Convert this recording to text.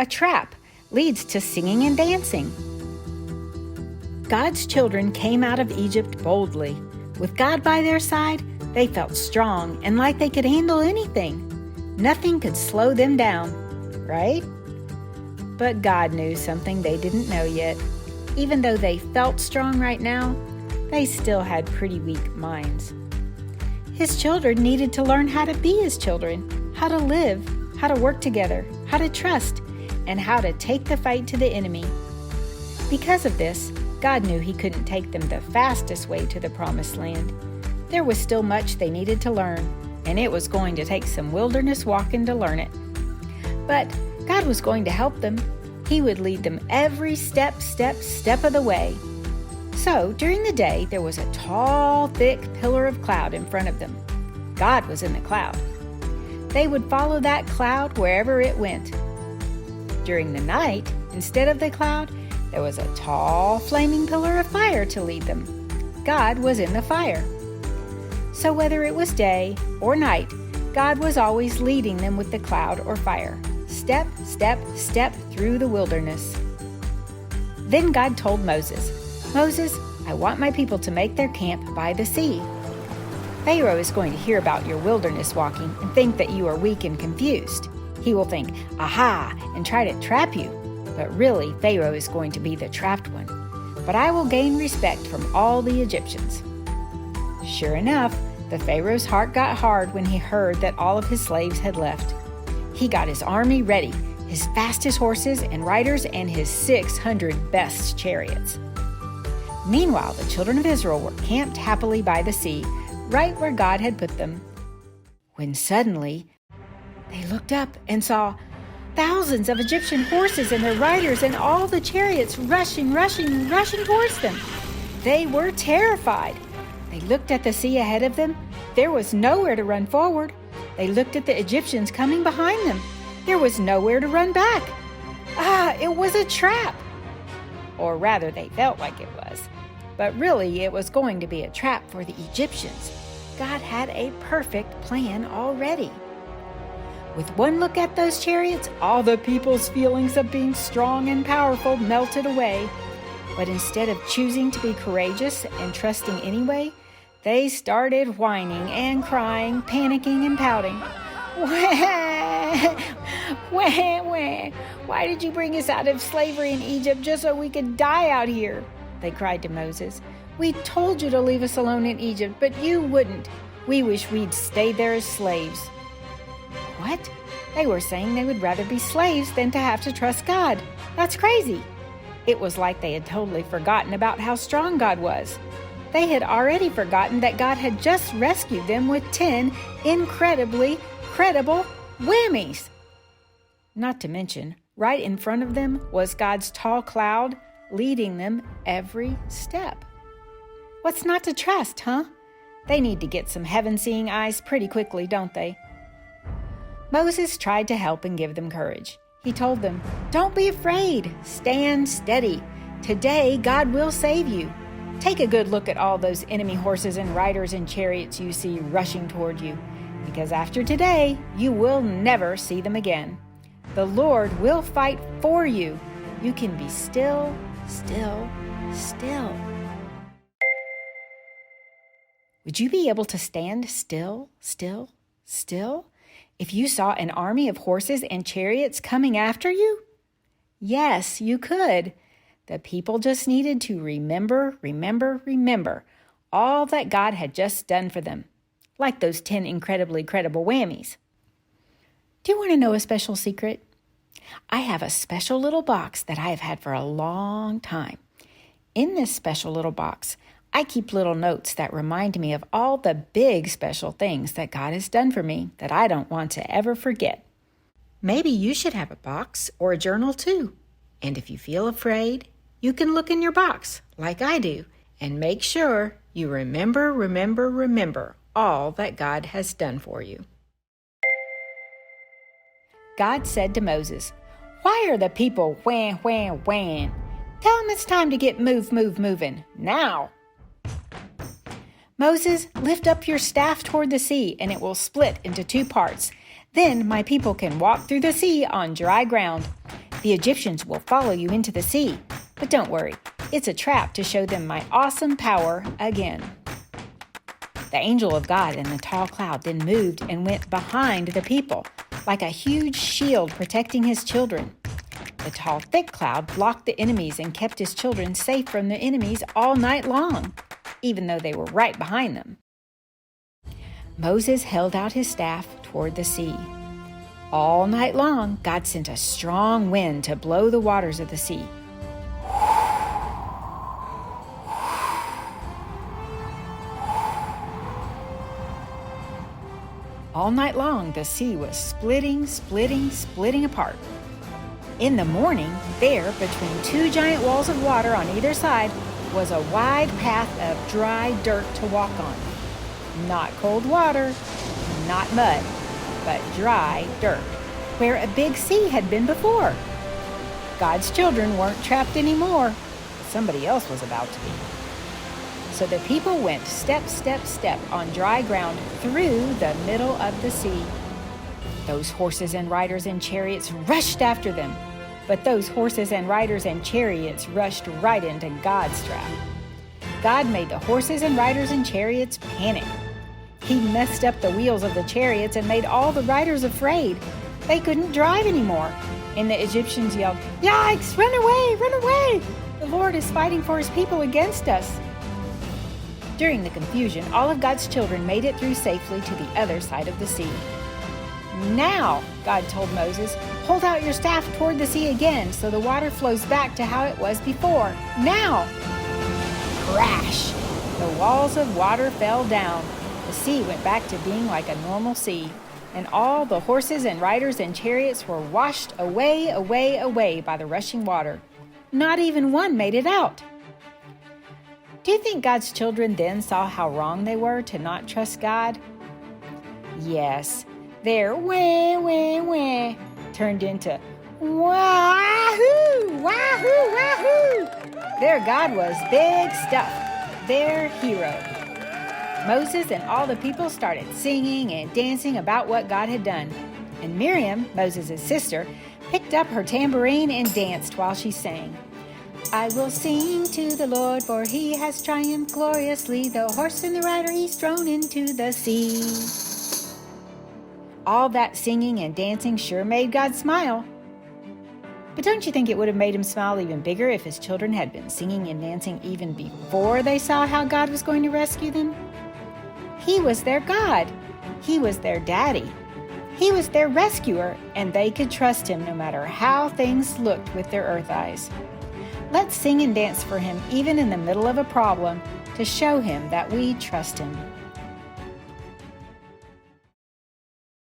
a trap, leads to singing and dancing. God's children came out of Egypt boldly. With God by their side, they felt strong and like they could handle anything. Nothing could slow them down, right? But God knew something they didn't know yet. Even though they felt strong right now, they still had pretty weak minds. His children needed to learn how to be His children, how to live, how to work together, how to trust, and how to take the fight to the enemy. Because of this, God knew He couldn't take them the fastest way to the Promised Land. There was still much they needed to learn, and it was going to take some wilderness walking to learn it. But God was going to help them. He would lead them every step of the way. So, during the day, there was a tall, thick pillar of cloud in front of them. God was in the cloud. They would follow that cloud wherever it went. During the night, instead of the cloud, there was a tall, flaming pillar of fire to lead them. God was in the fire. So whether it was day or night, God was always leading them with the cloud or fire, step through the wilderness. Then God told Moses, "Moses, I want my people to make their camp by the sea." Pharaoh is going to hear about your wilderness walking and think that you are weak and confused. He will think, "Aha," and try to trap you. But really, Pharaoh is going to be the trapped one. But I will gain respect from all the Egyptians. Sure enough, the Pharaoh's heart got hard when he heard that all of his slaves had left. He got his army ready, his fastest horses and riders, and his 600 best chariots. Meanwhile, the children of Israel were camped happily by the sea, right where God had put them. When suddenly, they looked up and saw thousands of Egyptian horses and their riders and all the chariots rushing towards them. They were terrified. They looked at the sea ahead of them. There was nowhere to run forward. They looked at the Egyptians coming behind them. There was nowhere to run back. It was a trap. Or rather, they felt like it was. But really, it was going to be a trap for the Egyptians. God had a perfect plan already. With one look at those chariots, all the people's feelings of being strong and powerful melted away. But instead of choosing to be courageous and trusting anyway, they started whining and crying, panicking and pouting. Why did you bring us out of slavery in Egypt just so we could die out here? They cried to Moses. We told you to leave us alone in Egypt, but you wouldn't. We wish we'd stayed there as slaves. What? They were saying they would rather be slaves than to have to trust God. That's crazy. It was like they had totally forgotten about how strong God was. They had already forgotten that God had just rescued them with 10 incredibly credible whammies. Not to mention, right in front of them was God's tall cloud leading them every step. What's not to trust, huh? They need to get some heaven-seeing eyes pretty quickly, don't they? Moses tried to help and give them courage. He told them, "Don't be afraid. Stand steady. Today, God will save you. Take a good look at all those enemy horses and riders and chariots you see rushing toward you, because after today, you will never see them again. The Lord will fight for you. You can be still. Would you be able to stand still? If you saw an army of horses and chariots coming after you? Yes, you could. The people just needed to remember all that God had just done for them, like those 10 incredibly credible whammies. Do you want to know a special secret? I have a special little box that I have had for a long time. In this special little box, I keep little notes that remind me of all the big special things that God has done for me that I don't want to ever forget. Maybe you should have a box or a journal too. And if you feel afraid, you can look in your box like I do and make sure you remember all that God has done for you. God said to Moses, "Why are the people wham? Tell them it's time to get moving, now." Moses, lift up your staff toward the sea, and it will split into 2 parts. Then my people can walk through the sea on dry ground. The Egyptians will follow you into the sea. But don't worry, it's a trap to show them my awesome power again." The angel of God in the tall cloud then moved and went behind the people, like a huge shield protecting his children. The tall, thick cloud blocked the enemies and kept his children safe from the enemies all night long, even though they were right behind them. Moses held out his staff toward the sea. All night long, God sent a strong wind to blow the waters of the sea. All night long, the sea was splitting apart. In the morning, there, between two giant walls of water on either side, was a wide path of dry dirt to walk on. Not cold water, not mud, but dry dirt, where a big sea had been before. God's children weren't trapped anymore. Somebody else was about to be. So the people went step on dry ground through the middle of the sea. Those horses and riders and chariots rushed after them, but those horses and riders and chariots rushed right into God's trap. God made the horses and riders and chariots panic. He messed up the wheels of the chariots and made all the riders afraid. They couldn't drive anymore, and the Egyptians yelled, "Yikes! Run away! Run away! The Lord is fighting for his people against us." During the confusion, all of God's children made it through safely to the other side of the sea. "Now," God told Moses, "hold out your staff toward the sea again so the water flows back to how it was before. Now!" Crash! The walls of water fell down. The sea went back to being like a normal sea, and all the horses and riders and chariots were washed away by the rushing water. Not even one made it out. Do you think God's children then saw how wrong they were to not trust God? Yes, their wah turned into wahoo, wahoo, wahoo. Their God was big stuff, their hero. Moses and all the people started singing and dancing about what God had done. And Miriam, Moses' sister, picked up her tambourine and danced while she sang. "I will sing to the Lord, for he has triumphed gloriously. The horse and the rider he's thrown into the sea." All that singing and dancing sure made God smile. But don't you think it would have made him smile even bigger if his children had been singing and dancing even before they saw how God was going to rescue them? He was their God. He was their daddy. He was their rescuer, and they could trust him no matter how things looked with their earth eyes. Let's sing and dance for him even in the middle of a problem to show him that we trust him.